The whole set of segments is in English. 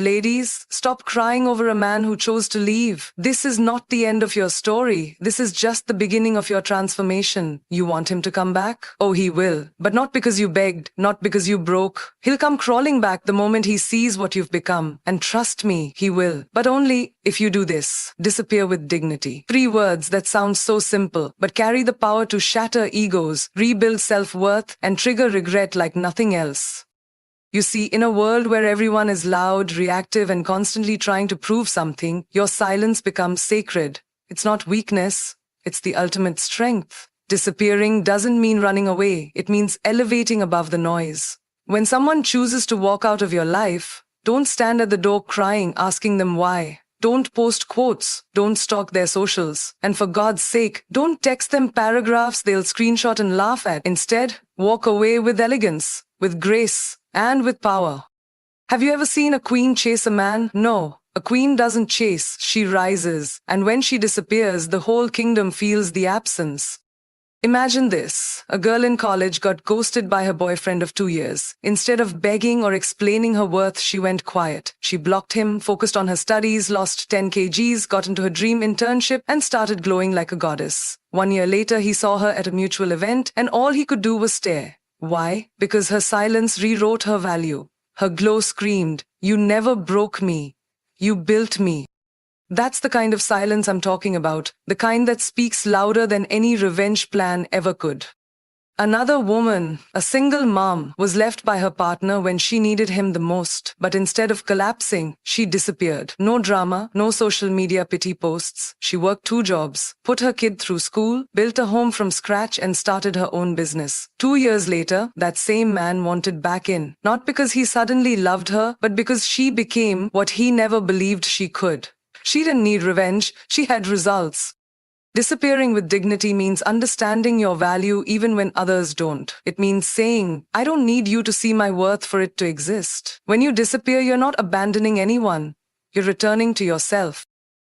Ladies, stop crying over a man who chose to leave. This is not the end of your story. This is just the beginning of your transformation. You want him to come back? Oh, he will. But not because you begged, not because you broke. He'll come crawling back the moment he sees what you've become. And trust me, he will. But only if you do this. Disappear with dignity. 3 words that sound so simple, but carry the power to shatter egos, rebuild self-worth, and trigger regret like nothing else. You see, in a world where everyone is loud, reactive, and constantly trying to prove something, your silence becomes sacred. It's not weakness, it's the ultimate strength. Disappearing doesn't mean running away, it means elevating above the noise. When someone chooses to walk out of your life, don't stand at the door crying, asking them why. Don't post quotes, don't stalk their socials. And for God's sake, don't text them paragraphs they'll screenshot and laugh at. Instead, walk away with elegance, with grace, and with power. Have you ever seen a queen chase a man? No. A queen doesn't chase, she rises, and when she disappears, the whole kingdom feels the absence. Imagine this. A girl in college got ghosted by her boyfriend of 2 years. Instead of begging or explaining her worth, she went quiet. She blocked him, focused on her studies, lost 10 kgs, got into her dream internship, and started glowing like a goddess. 1 year later, he saw her at a mutual event, and all he could do was stare. Why? Because her silence rewrote her value. Her glow screamed, "You never broke me. You built me." That's the kind of silence I'm talking about, the kind that speaks louder than any revenge plan ever could. Another woman, a single mom, was left by her partner when she needed him the most. But instead of collapsing, she disappeared. No drama, no social media pity posts. She worked 2 jobs, put her kid through school, built a home from scratch, and started her own business. 2 years later, that same man wanted back in. Not because he suddenly loved her, but because she became what he never believed she could. She didn't need revenge, she had results. Disappearing with dignity means understanding your value even when others don't. It means saying, "I don't need you to see my worth for it to exist." When you disappear, you're not abandoning anyone. You're returning to yourself.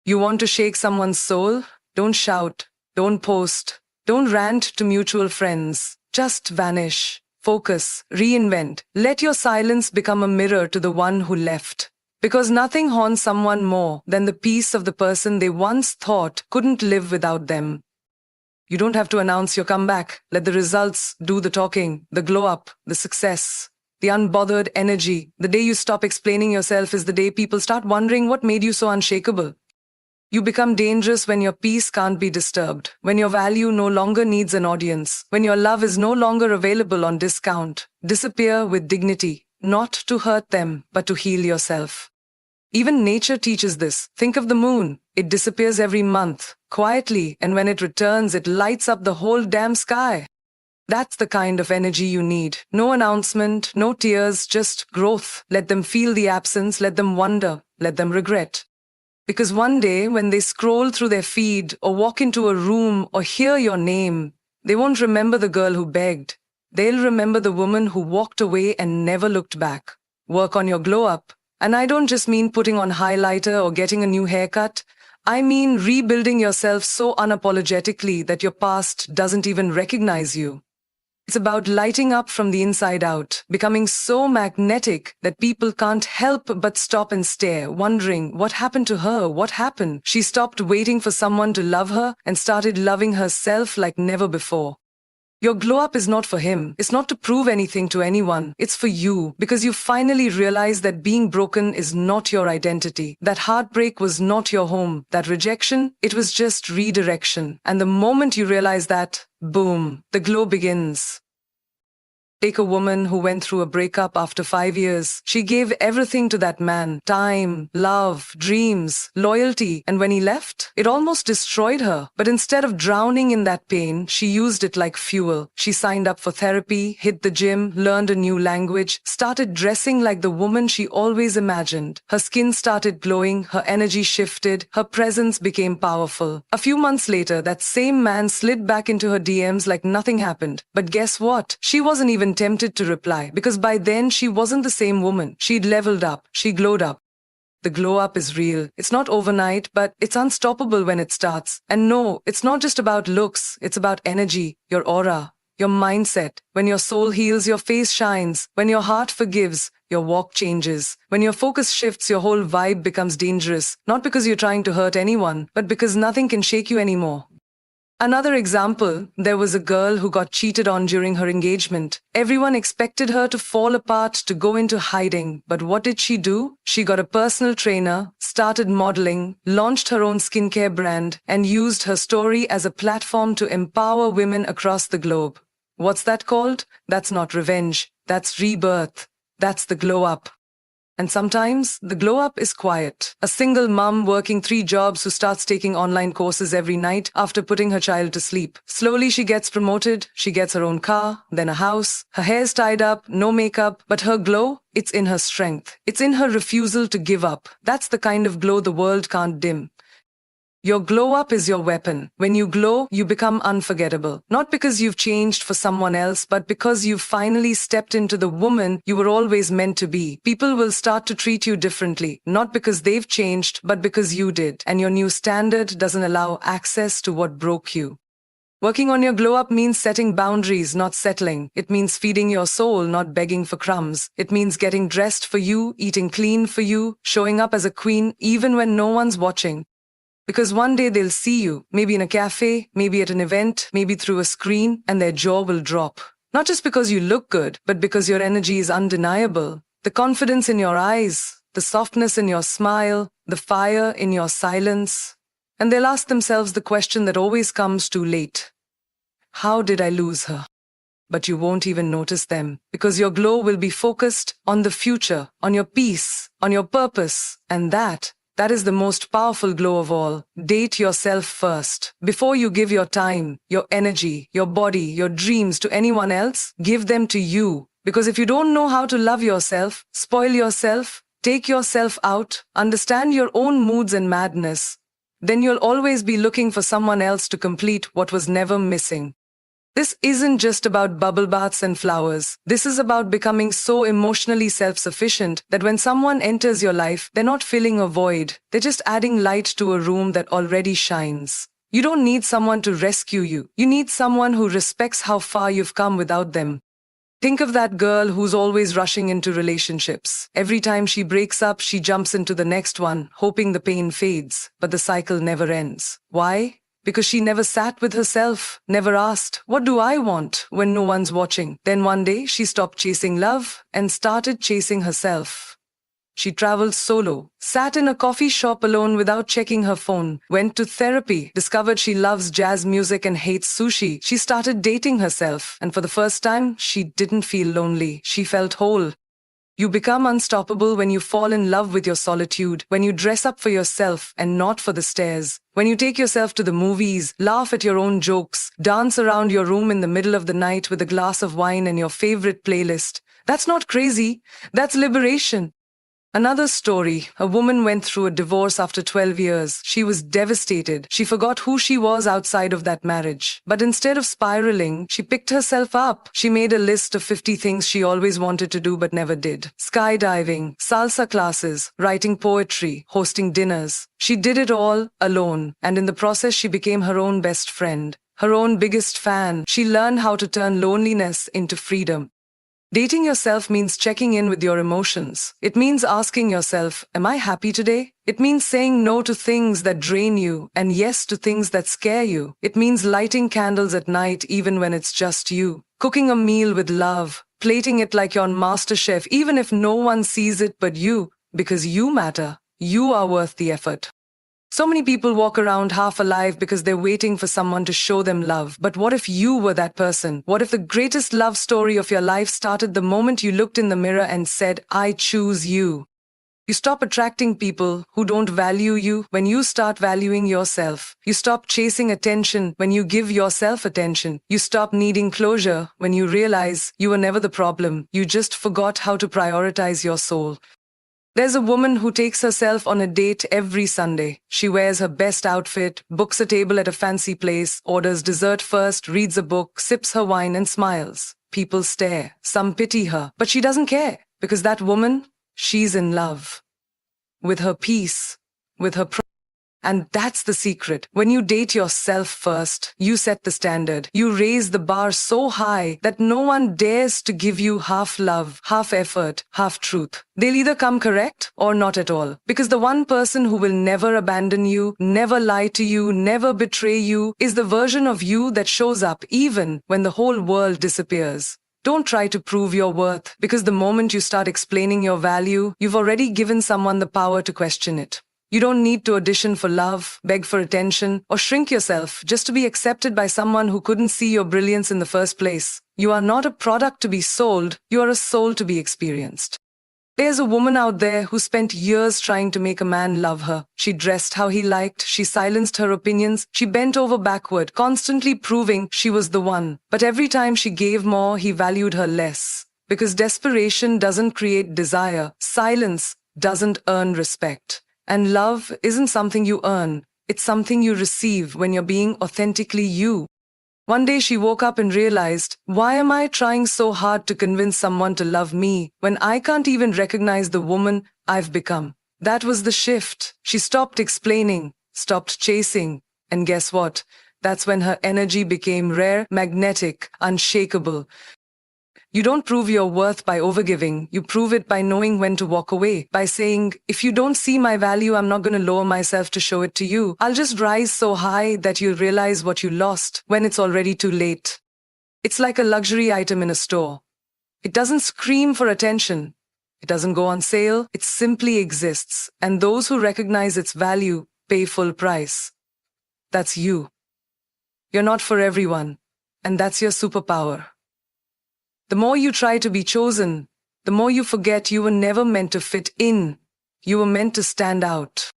You want to shake someone's soul? Don't shout. Don't post. Don't rant to mutual friends. Just vanish. Focus. Reinvent. Let your silence become a mirror to the one who left. Because nothing haunts someone more than the peace of the person they once thought couldn't live without them. You don't have to announce your comeback. Let the results do the talking, the glow up, the success, the unbothered energy. The day you stop explaining yourself is the day people start wondering what made you so unshakable. You become dangerous when your peace can't be disturbed, when your value no longer needs an audience, when your love is no longer available on discount. Disappear with dignity. Not to hurt them, but to heal yourself. Even nature teaches this. Think of the moon. It disappears every month, quietly, and when it returns, it lights up the whole damn sky. That's the kind of energy you need. No announcement, no tears, just growth. Let them feel the absence, let them wonder, let them regret. Because one day, when they scroll through their feed, or walk into a room, or hear your name, they won't remember the girl who begged. They'll remember the woman who walked away and never looked back. Work on your glow up. And I don't just mean putting on highlighter or getting a new haircut. I mean rebuilding yourself so unapologetically that your past doesn't even recognize you. It's about lighting up from the inside out, becoming so magnetic that people can't help but stop and stare, wondering what happened to her, what happened. She stopped waiting for someone to love her and started loving herself like never before. Your glow up is not for him. It's not to prove anything to anyone. It's for you, because you finally realize that being broken is not your identity. That heartbreak was not your home. That rejection, it was just redirection. And the moment you realize that, boom, the glow begins. Take a woman who went through a breakup after 5 years. She gave everything to that man. Time, love, dreams, loyalty. And when he left, it almost destroyed her. But instead of drowning in that pain, she used it like fuel. She signed up for therapy, hit the gym, learned a new language, started dressing like the woman she always imagined. Her skin started glowing, her energy shifted, her presence became powerful. A few months later, that same man slid back into her DMs like nothing happened. But guess what? She wasn't even tempted to reply, because by then she wasn't the same woman. She'd leveled up. She glowed up. The glow up is real. It's not overnight, but it's unstoppable when it starts. And no, it's not just about looks. It's about energy, your aura, your mindset. When your soul heals, your face shines. When your heart forgives, your walk changes. When your focus shifts, your whole vibe becomes dangerous, not because you're trying to hurt anyone, but because nothing can shake you anymore. Another example, there was a girl who got cheated on during her engagement. Everyone expected her to fall apart, to go into hiding. But what did she do? She got a personal trainer, started modeling, launched her own skincare brand, and used her story as a platform to empower women across the globe. What's that called? That's not revenge. That's rebirth. That's the glow up. And sometimes, the glow up is quiet. A single mom working 3 jobs who starts taking online courses every night after putting her child to sleep. Slowly she gets promoted, she gets her own car, then a house. Her hair's tied up, no makeup, but her glow, it's in her strength. It's in her refusal to give up. That's the kind of glow the world can't dim. Your glow up is your weapon. When you glow, you become unforgettable. Not because you've changed for someone else, but because you've finally stepped into the woman you were always meant to be. People will start to treat you differently, not because they've changed, but because you did. And your new standard doesn't allow access to what broke you. Working on your glow up means setting boundaries, not settling. It means feeding your soul, not begging for crumbs. It means getting dressed for you, eating clean for you, showing up as a queen even when no one's watching. Because one day they'll see you, maybe in a cafe, maybe at an event, maybe through a screen, and their jaw will drop. Not just because you look good, but because your energy is undeniable. The confidence in your eyes, the softness in your smile, the fire in your silence. And they'll ask themselves the question that always comes too late. How did I lose her? But you won't even notice them, because your glow will be focused on the future, on your peace, on your purpose, and that is the most powerful glow of all. Date yourself first. Before you give your time, your energy, your body, your dreams to anyone else, give them to you. Because if you don't know how to love yourself, spoil yourself, take yourself out, understand your own moods and madness, then you'll always be looking for someone else to complete what was never missing. This isn't just about bubble baths and flowers. This is about becoming so emotionally self-sufficient that when someone enters your life, they're not filling a void. They're just adding light to a room that already shines. You don't need someone to rescue you. You need someone who respects how far you've come without them. Think of that girl who's always rushing into relationships. Every time she breaks up, she jumps into the next one, hoping the pain fades. But the cycle never ends. Why? Because she never sat with herself, never asked, what do I want when no one's watching? Then one day she stopped chasing love and started chasing herself. She traveled solo, sat in a coffee shop alone without checking her phone, went to therapy, discovered she loves jazz music and hates sushi. She started dating herself, and for the first time, she didn't feel lonely. She felt whole. You become unstoppable when you fall in love with your solitude, when you dress up for yourself and not for the stares, when you take yourself to the movies, laugh at your own jokes, dance around your room in the middle of the night with a glass of wine and your favorite playlist. That's not crazy. That's liberation. Another story, a woman went through a divorce after 12 years. She was devastated. She forgot who she was outside of that marriage. But instead of spiraling, she picked herself up. She made a list of 50 things she always wanted to do but never did. Skydiving, salsa classes, writing poetry, hosting dinners. She did it all alone. And in the process, she became her own best friend, her own biggest fan. She learned how to turn loneliness into freedom. Dating yourself means checking in with your emotions. It means asking yourself, am I happy today? It means saying no to things that drain you and yes to things that scare you. It means lighting candles at night even when it's just you. Cooking a meal with love, plating it like you're on MasterChef even if no one sees it but you, because you matter. You are worth the effort. So many people walk around half alive because they're waiting for someone to show them love. But what if you were that person? What if the greatest love story of your life started the moment you looked in the mirror and said, I choose you? You stop attracting people who don't value you when you start valuing yourself. You stop chasing attention when you give yourself attention. You stop needing closure when you realize you were never the problem. You just forgot how to prioritize your soul. There's a woman who takes herself on a date every Sunday. She wears her best outfit, books a table at a fancy place, orders dessert first, reads a book, sips her wine and smiles. People stare. Some pity her. But she doesn't care. Because that woman, she's in love. With her peace. With her And that's the secret. When you date yourself first, you set the standard. You raise the bar so high that no one dares to give you half love, half effort, half truth. They'll either come correct or not at all. Because the one person who will never abandon you, never lie to you, never betray you, is the version of you that shows up even when the whole world disappears. Don't try to prove your worth, because the moment you start explaining your value, you've already given someone the power to question it. You don't need to audition for love, beg for attention, or shrink yourself just to be accepted by someone who couldn't see your brilliance in the first place. You are not a product to be sold, you are a soul to be experienced. There's a woman out there who spent years trying to make a man love her. She dressed how he liked, she silenced her opinions, she bent over backward, constantly proving she was the one. But every time she gave more, he valued her less. Because desperation doesn't create desire, silence doesn't earn respect. And love isn't something you earn, it's something you receive when you're being authentically you. One day she woke up and realized, why am I trying so hard to convince someone to love me when I can't even recognize the woman I've become? That was the shift. She stopped explaining, stopped chasing, and guess what? That's when her energy became rare, magnetic, unshakable. You don't prove your worth by overgiving. You prove it by knowing when to walk away, by saying, if you don't see my value, I'm not going to lower myself to show it to you. I'll just rise so high that you'll realize what you lost when it's already too late. It's like a luxury item in a store. It doesn't scream for attention. It doesn't go on sale. It simply exists. And those who recognize its value pay full price. That's you. You're not for everyone. And that's your superpower. The more you try to be chosen, the more you forget you were never meant to fit in. You were meant to stand out.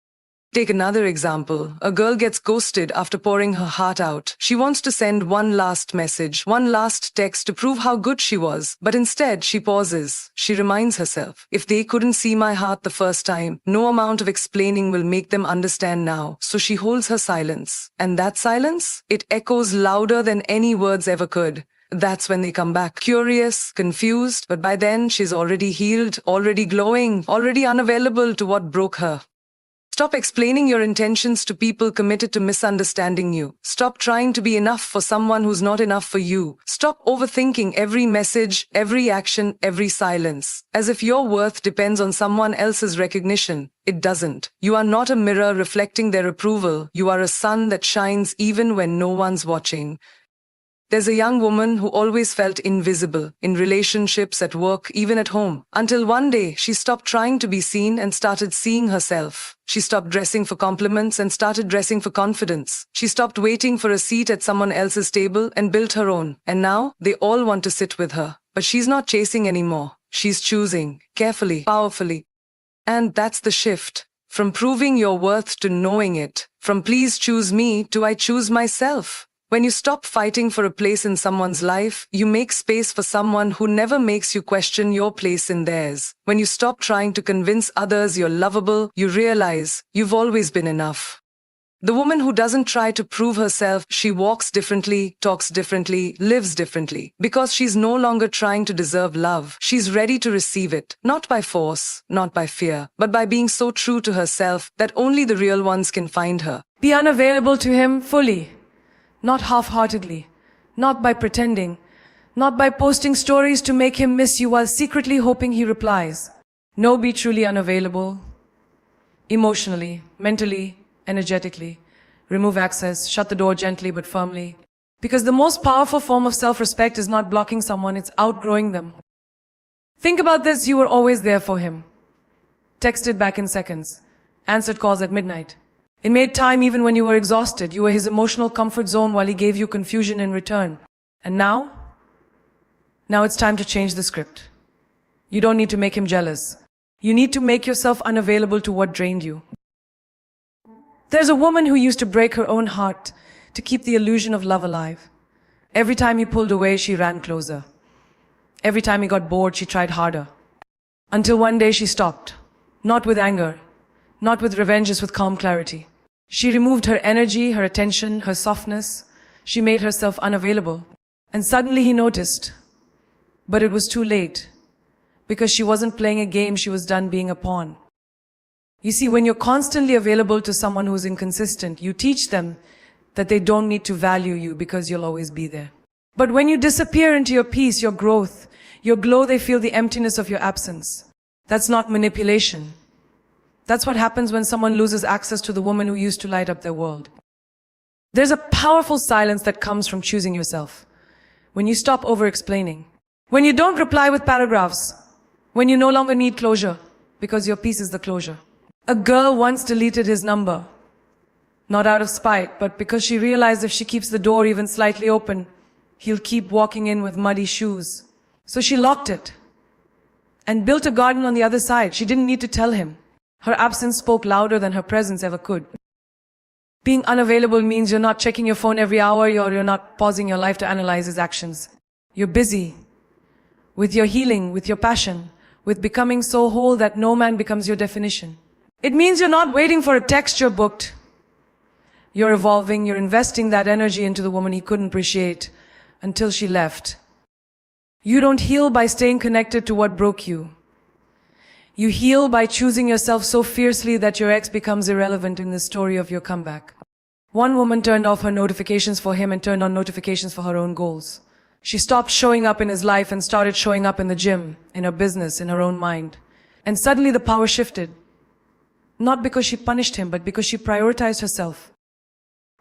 Take another example. A girl gets ghosted after pouring her heart out. She wants to send one last message, one last text to prove how good she was. But instead, she pauses. She reminds herself, if they couldn't see my heart the first time, no amount of explaining will make them understand now. So she holds her silence. And that silence? It echoes louder than any words ever could. That's when they come back, curious, confused, but by then she's already healed, already glowing, already unavailable to what broke her. Stop explaining your intentions to people committed to misunderstanding you. Stop trying to be enough for someone who's not enough for you. Stop overthinking every message, every action, every silence, as if your worth depends on someone else's recognition. It doesn't. You are not a mirror reflecting their approval. You are a sun that shines even when no one's watching. There's a young woman who always felt invisible, in relationships, at work, even at home. Until one day, she stopped trying to be seen and started seeing herself. She stopped dressing for compliments and started dressing for confidence. She stopped waiting for a seat at someone else's table and built her own. And now, they all want to sit with her. But she's not chasing anymore. She's choosing, carefully, powerfully. And that's the shift. From proving your worth to knowing it. From please choose me to I choose myself. When you stop fighting for a place in someone's life, you make space for someone who never makes you question your place in theirs. When you stop trying to convince others you're lovable, you realize you've always been enough. The woman who doesn't try to prove herself, she walks differently, talks differently, lives differently. Because she's no longer trying to deserve love. She's ready to receive it, not by force, not by fear, but by being so true to herself that only the real ones can find her. Be unavailable to him fully. Not half-heartedly, not by pretending, not by posting stories to make him miss you while secretly hoping he replies. No, be truly unavailable. Emotionally, mentally, energetically. Remove access, shut the door gently but firmly. Because the most powerful form of self-respect is not blocking someone, it's outgrowing them. Think about this, you were always there for him. Texted back in seconds. Answered calls at midnight. It made time even when you were exhausted. You were his emotional comfort zone while he gave you confusion in return. And now? Now it's time to change the script. You don't need to make him jealous. You need to make yourself unavailable to what drained you. There's a woman who used to break her own heart to keep the illusion of love alive. Every time he pulled away, she ran closer. Every time he got bored, she tried harder. Until one day she stopped. Not with anger. Not with revenge, just with calm clarity. She removed her energy, her attention, her softness. She made herself unavailable. And suddenly he noticed. But it was too late. Because she wasn't playing a game, she was done being a pawn. You see, when you're constantly available to someone who's inconsistent, you teach them that they don't need to value you because you'll always be there. But when you disappear into your peace, your growth, your glow, they feel the emptiness of your absence. That's not manipulation. That's what happens when someone loses access to the woman who used to light up their world. There's a powerful silence that comes from choosing yourself. When you stop over-explaining. When you don't reply with paragraphs. When you no longer need closure, because your peace is the closure. A girl once deleted his number. Not out of spite, but because she realized if she keeps the door even slightly open, he'll keep walking in with muddy shoes. So she locked it and built a garden on the other side. She didn't need to tell him. Her absence spoke louder than her presence ever could. Being unavailable means you're not checking your phone every hour, or you're not pausing your life to analyze his actions. You're busy with your healing, with your passion, with becoming so whole that no man becomes your definition. It means you're not waiting for a text you're booked. You're evolving, you're investing that energy into the woman he couldn't appreciate until she left. You don't heal by staying connected to what broke you. You heal by choosing yourself so fiercely that your ex becomes irrelevant in the story of your comeback. One woman turned off her notifications for him and turned on notifications for her own goals. She stopped showing up in his life and started showing up in the gym, in her business, in her own mind. And suddenly the power shifted. Not because she punished him, but because she prioritized herself.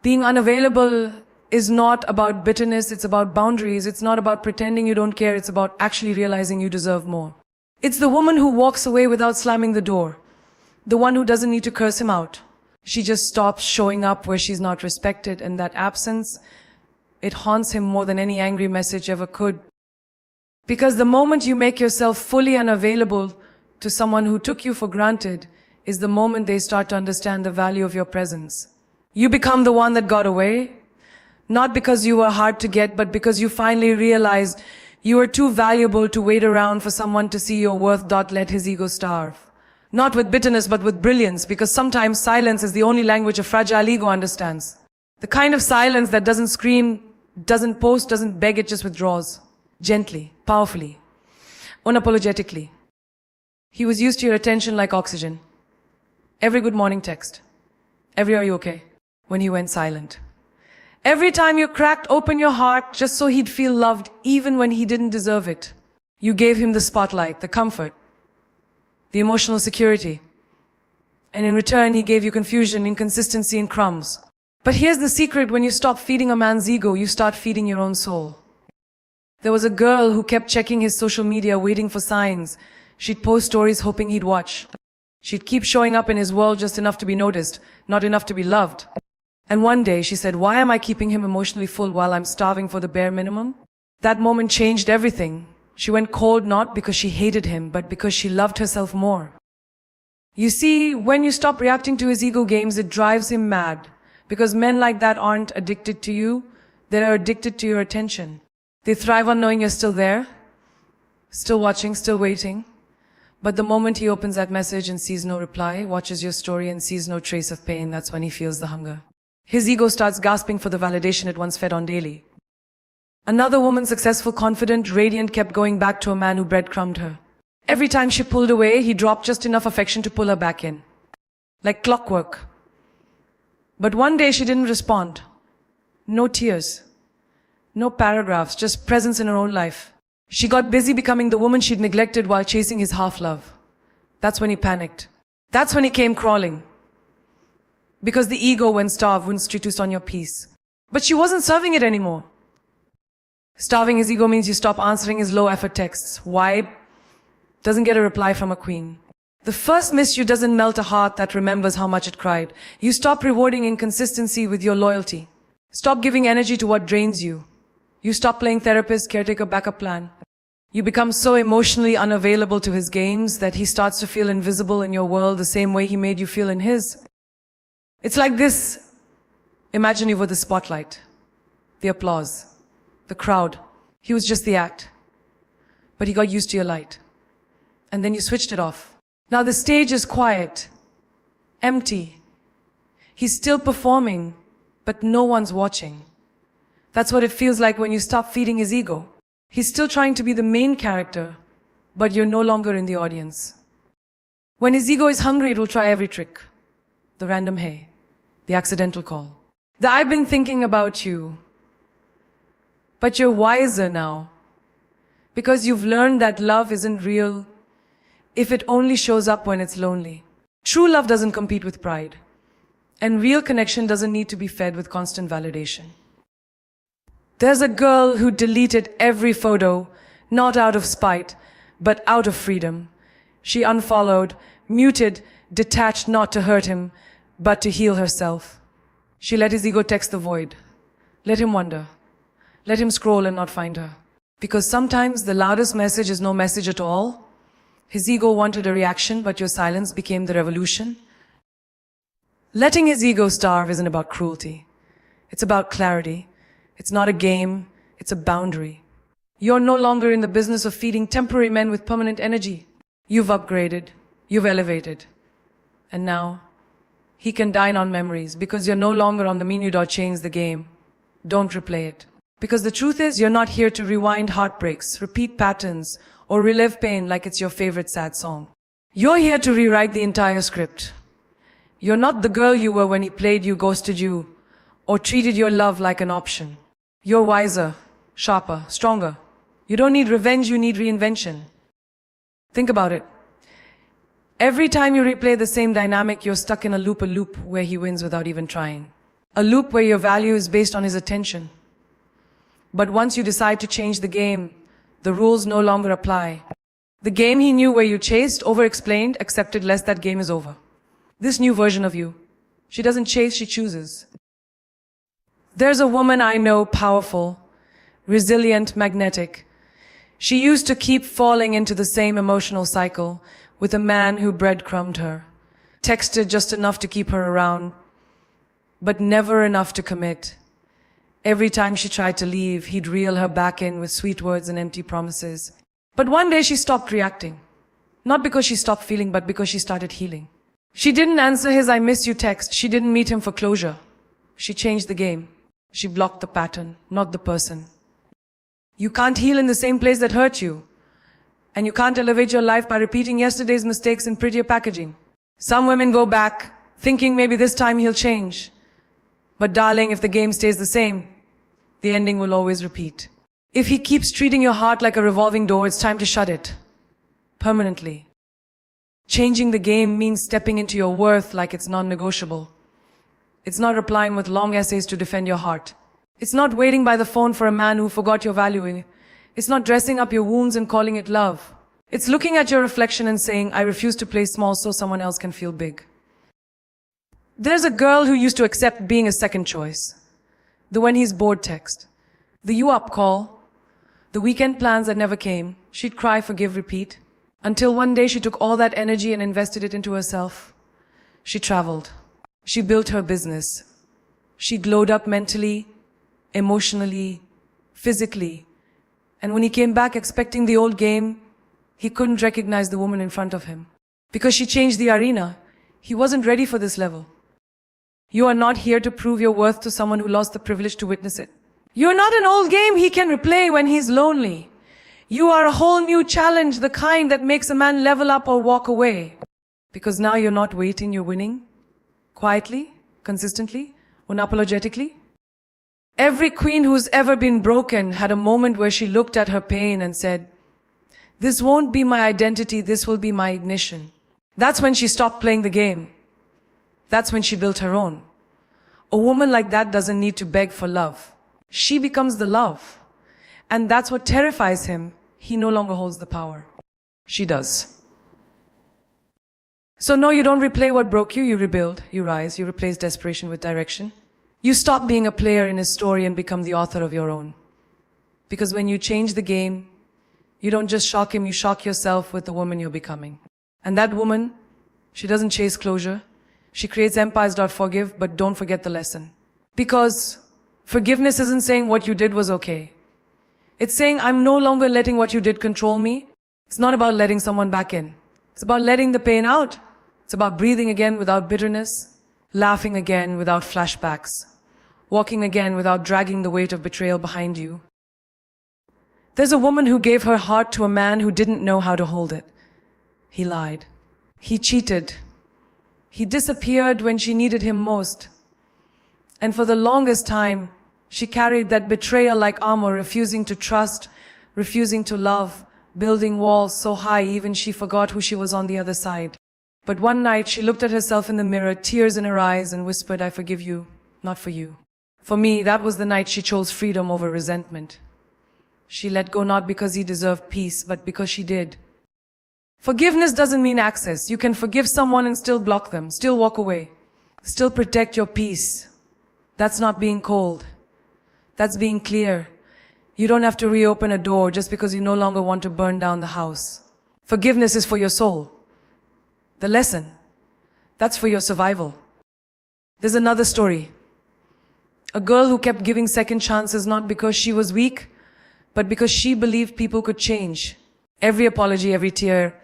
Being unavailable is not about bitterness, it's about boundaries. It's not about pretending you don't care, it's about actually realizing you deserve more. It's the woman who walks away without slamming the door. The one who doesn't need to curse him out. She just stops showing up where she's not respected, and that absence, it haunts him more than any angry message ever could. Because the moment you make yourself fully unavailable to someone who took you for granted is the moment they start to understand the value of your presence. You become the one that got away, not because you were hard to get, but because you finally realized you were too valuable to wait around for someone to see your worth. Let his ego starve. Not with bitterness, but with brilliance, because sometimes silence is the only language a fragile ego understands. The kind of silence that doesn't scream, doesn't post, doesn't beg, it just withdraws. Gently, powerfully, unapologetically. He was used to your attention like oxygen. Every good morning text. Every "are you okay?" when he went silent. Every time you cracked open your heart just so he'd feel loved, even when he didn't deserve it. You gave him the spotlight, the comfort, the emotional security. And in return, he gave you confusion, inconsistency, and crumbs. But here's the secret: when you stop feeding a man's ego, you start feeding your own soul. There was a girl who kept checking his social media, waiting for signs. She'd post stories hoping he'd watch. She'd keep showing up in his world just enough to be noticed, not enough to be loved. And one day she said, "Why am I keeping him emotionally full while I'm starving for the bare minimum?" That moment changed everything. She went cold not because she hated him, but because she loved herself more. You see, when you stop reacting to his ego games, it drives him mad. Because men like that aren't addicted to you, they're addicted to your attention. They thrive on knowing you're still there, still watching, still waiting. But the moment he opens that message and sees no reply, watches your story and sees no trace of pain, that's when he feels the hunger. His ego starts gasping for the validation it once fed on daily. Another woman, successful, confident, radiant, kept going back to a man who breadcrumbed her. Every time she pulled away, he dropped just enough affection to pull her back in. Like clockwork. But one day she didn't respond. No tears. No paragraphs, just presence in her own life. She got busy becoming the woman she'd neglected while chasing his half-love. That's when he panicked. That's when he came crawling. Because the ego, when starved, wouldn't treat on your peace. But she wasn't serving it anymore. Starving his ego means you stop answering his low-effort texts. Why? Doesn't get a reply from a queen. The first miss you doesn't melt a heart that remembers how much it cried. You stop rewarding inconsistency with your loyalty. Stop giving energy to what drains you. You stop playing therapist, caretaker, backup plan. You become so emotionally unavailable to his games that he starts to feel invisible in your world the same way he made you feel in his. It's like this. Imagine you were the spotlight, the applause, the crowd. He was just the act. But he got used to your light. And then you switched it off. Now the stage is quiet, empty. He's still performing, but no one's watching. That's what it feels like when you stop feeding his ego. He's still trying to be the main character, but you're no longer in the audience. When his ego is hungry, it will try every trick. The random hey, the accidental call. The I've been thinking about you. But you're wiser now. Because you've learned that love isn't real if it only shows up when it's lonely. True love doesn't compete with pride. And real connection doesn't need to be fed with constant validation. There's a girl who deleted every photo, not out of spite, but out of freedom. She unfollowed, muted, detached not to hurt him, but to heal herself. She let his ego text the void. Let him wonder. Let him scroll and not find her. Because sometimes the loudest message is no message at all. His ego wanted a reaction, but your silence became the revolution. Letting his ego starve isn't about cruelty. It's about clarity. It's not a game. It's a boundary. You're no longer in the business of feeding temporary men with permanent energy. You've upgraded. You've elevated. And now, he can dine on memories because you're no longer on the menu. Change the game. Don't replay it. Because the truth is, you're not here to rewind heartbreaks, repeat patterns, or relive pain like it's your favorite sad song. You're here to rewrite the entire script. You're not the girl you were when he played you, ghosted you, or treated your love like an option. You're wiser, sharper, stronger. You don't need revenge, you need reinvention. Think about it. Every time you replay the same dynamic, you're stuck in a loop where he wins without even trying. A loop where your value is based on his attention. But once you decide to change the game, the rules no longer apply. The game he knew where you chased, over-explained, accepted less, that game is over. This new version of you, she doesn't chase, she chooses. There's a woman I know, powerful, resilient, magnetic. She used to keep falling into the same emotional cycle with a man who breadcrumbed her, texted just enough to keep her around, but never enough to commit. Every time she tried to leave, he'd reel her back in with sweet words and empty promises. But one day she stopped reacting. Not because she stopped feeling, but because she started healing. She didn't answer his "I miss you" text. She didn't meet him for closure. She changed the game. She blocked the pattern, not the person. You can't heal in the same place that hurt you. And you can't elevate your life by repeating yesterday's mistakes in prettier packaging. Some women go back, thinking maybe this time he'll change. But darling, if the game stays the same, the ending will always repeat. If he keeps treating your heart like a revolving door, it's time to shut it. Permanently. Changing the game means stepping into your worth like it's non-negotiable. It's not replying with long essays to defend your heart. It's not waiting by the phone for a man who forgot your value. It's not dressing up your wounds and calling it love. It's looking at your reflection and saying, I refuse to play small so someone else can feel big. There's a girl who used to accept being a second choice. The when he's bored text. The you up call. The weekend plans that never came. She'd cry, forgive, repeat. Until one day she took all that energy and invested it into herself. She traveled. She built her business. She glowed up mentally, emotionally, physically. And when he came back expecting the old game, he couldn't recognize the woman in front of him. Because she changed the arena. He wasn't ready for this level. You are not here to prove your worth to someone who lost the privilege to witness it. You're not an old game he can replay when he's lonely. You are a whole new challenge, the kind that makes a man level up or walk away. Because now you're not waiting, you're winning. Quietly, consistently, unapologetically. Every queen who's ever been broken had a moment where she looked at her pain and said, this won't be my identity, this will be my ignition. That's when she stopped playing the game. That's when she built her own. A woman like that doesn't need to beg for love. She becomes the love. And that's what terrifies him. He no longer holds the power. She does. So no, you don't replay what broke you, you rebuild, you rise, you replace desperation with direction. You stop being a player in his story and become the author of your own. Because when you change the game, you don't just shock him, you shock yourself with the woman you're becoming. And that woman, she doesn't chase closure. She creates empires. Forgive, but don't forget the lesson. Because forgiveness isn't saying what you did was okay. It's saying I'm no longer letting what you did control me. It's not about letting someone back in. It's about letting the pain out. It's about breathing again without bitterness, laughing again without flashbacks, walking again without dragging the weight of betrayal behind you. There's a woman who gave her heart to a man who didn't know how to hold it. He lied. He cheated. He disappeared when she needed him most. And for the longest time, she carried that betrayal like armor, refusing to trust, refusing to love, building walls so high even she forgot who she was on the other side. But one night she looked at herself in the mirror, tears in her eyes, and whispered, "I forgive you, not for you." For me, that was the night she chose freedom over resentment. She let go not because he deserved peace, but because she did. Forgiveness doesn't mean access. You can forgive someone and still block them, still walk away, still protect your peace. That's not being cold. That's being clear. You don't have to reopen a door just because you no longer want to burn down the house. Forgiveness is for your soul. The lesson, that's for your survival. There's another story. A girl who kept giving second chances not because she was weak, but because she believed people could change. Every apology, every tear,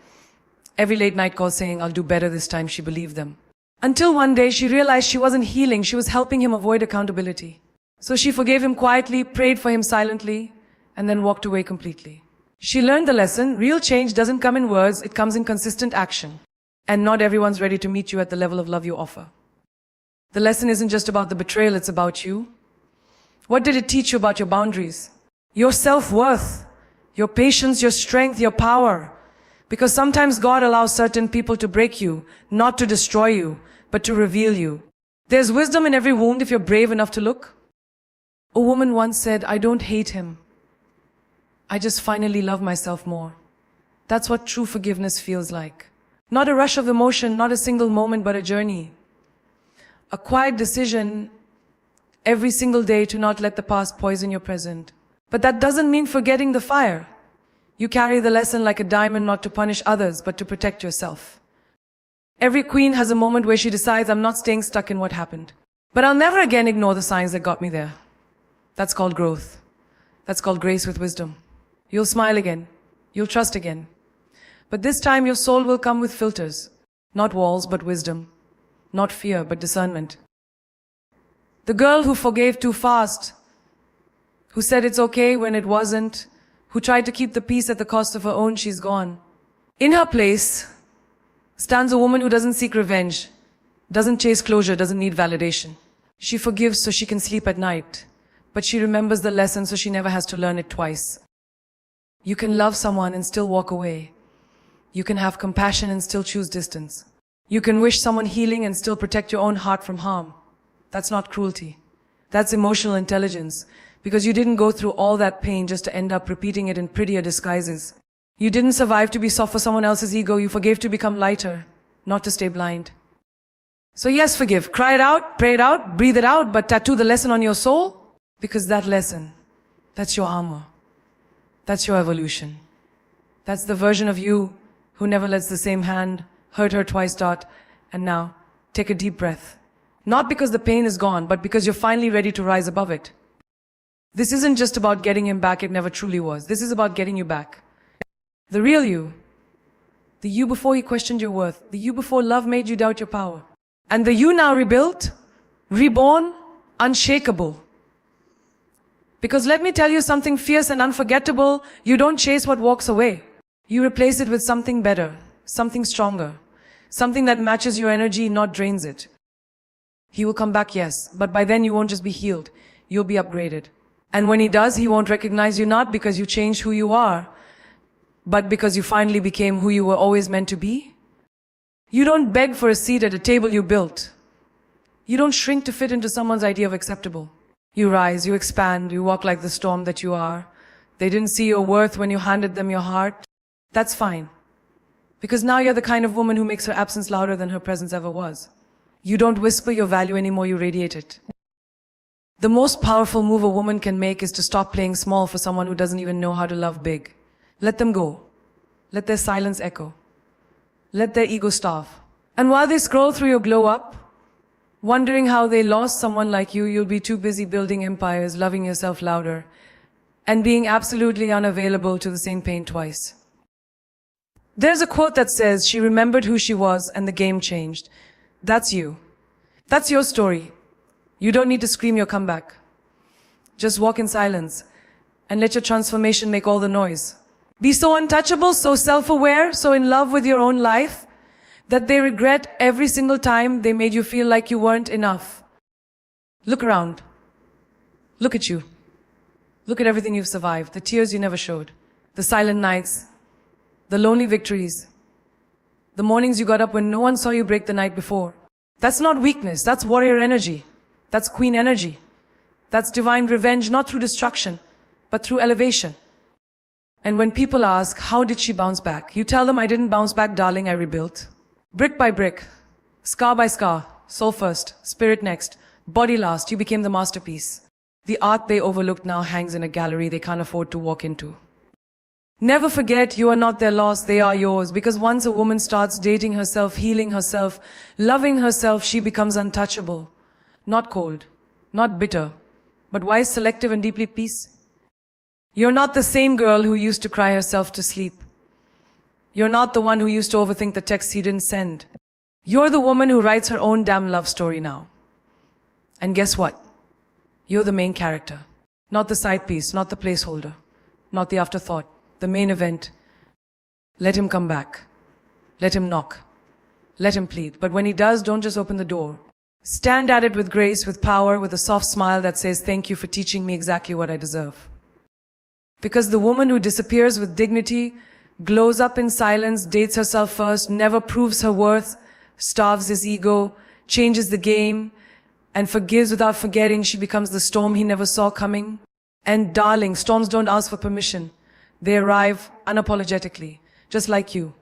every late night call saying, "I'll do better this time," she believed them. Until one day she realized she wasn't healing, she was helping him avoid accountability. So she forgave him quietly, prayed for him silently, and then walked away completely. She learned the lesson: real change doesn't come in words, it comes in consistent action. And not everyone's ready to meet you at the level of love you offer. The lesson isn't just about the betrayal, it's about you. What did it teach you about your boundaries? Your self-worth, your patience, your strength, your power. Because sometimes God allows certain people to break you, not to destroy you, but to reveal you. There's wisdom in every wound if you're brave enough to look. A woman once said, "I don't hate him. I just finally love myself more." That's what true forgiveness feels like. Not a rush of emotion, not a single moment, but a journey. A quiet decision every single day to not let the past poison your present. But that doesn't mean forgetting the fire. You carry the lesson like a diamond, not to punish others, but to protect yourself. Every queen has a moment where she decides, "I'm not staying stuck in what happened. But I'll never again ignore the signs that got me there." That's called growth. That's called grace with wisdom. You'll smile again. You'll trust again. But this time your soul will come with filters. Not walls, but wisdom. Not fear, but discernment. The girl who forgave too fast, who said it's okay when it wasn't, who tried to keep the peace at the cost of her own, she's gone. In her place stands a woman who doesn't seek revenge, doesn't chase closure, doesn't need validation. She forgives so she can sleep at night, but she remembers the lesson so she never has to learn it twice. You can love someone and still walk away. You can have compassion and still choose distance. You can wish someone healing and still protect your own heart from harm. That's not cruelty. That's emotional intelligence, because you didn't go through all that pain just to end up repeating it in prettier disguises. You didn't survive to be soft for someone else's ego. You forgave to become lighter, not to stay blind. So yes, forgive. Cry it out, pray it out, breathe it out, but tattoo the lesson on your soul, because that lesson, that's your armor. That's your evolution. That's the version of you who never lets the same hand hurt her twice. And now, take a deep breath. Not because the pain is gone, but because you're finally ready to rise above it. This isn't just about getting him back, it never truly was. This is about getting you back. The real you. The you before he questioned your worth. The you before love made you doubt your power. And the you now rebuilt, reborn, unshakable. Because let me tell you something fierce and unforgettable, you don't chase what walks away. You replace it with something better, something stronger, something that matches your energy, not drains it. He will come back, yes, but by then you won't just be healed, you'll be upgraded. And when he does, he won't recognize you not because you changed who you are, but because you finally became who you were always meant to be. You don't beg for a seat at a table you built. You don't shrink to fit into someone's idea of acceptable. You rise, you expand, you walk like the storm that you are. They didn't see your worth when you handed them your heart. That's fine. Because now you're the kind of woman who makes her absence louder than her presence ever was. You don't whisper your value anymore, you radiate it. The most powerful move a woman can make is to stop playing small for someone who doesn't even know how to love big. Let them go. Let their silence echo. Let their ego starve. And while they scroll through your glow up, wondering how they lost someone like you, you'll be too busy building empires, loving yourself louder, and being absolutely unavailable to the same pain twice. There's a quote that says, "She remembered who she was and the game changed." That's you. That's your story. You don't need to scream your comeback. Just walk in silence and let your transformation make all the noise. Be so untouchable, so self-aware, so in love with your own life, that they regret every single time they made you feel like you weren't enough. Look around. Look at you. Look at everything you've survived, the tears you never showed, the silent nights, the lonely victories, the mornings you got up when no one saw you break the night before. That's not weakness, that's warrior energy. That's queen energy. That's divine revenge, not through destruction, but through elevation. And when people ask, how did she bounce back? You tell them, I didn't bounce back, darling, I rebuilt. Brick by brick, scar by scar, soul first, spirit next, body last, you became the masterpiece. The art they overlooked now hangs in a gallery they can't afford to walk into. Never forget, you are not their loss, they are yours. Because once a woman starts dating herself, healing herself, loving herself, she becomes untouchable. Not cold, not bitter, but wise, selective, and deeply peace. You're not the same girl who used to cry herself to sleep. You're not the one who used to overthink the texts you didn't send. You're the woman who writes her own damn love story now. And guess what? You're the main character. Not the side piece, not the placeholder, not the afterthought, the main event. Let him come back. Let him knock. Let him plead. But when he does, don't just open the door. Stand at it with grace, with power, with a soft smile that says, thank you for teaching me exactly what I deserve. Because the woman who disappears with dignity, glows up in silence, dates herself first, never proves her worth, starves his ego, changes the game, and forgives without forgetting, she becomes the storm he never saw coming. And darling, storms don't ask for permission. They arrive unapologetically, just like you.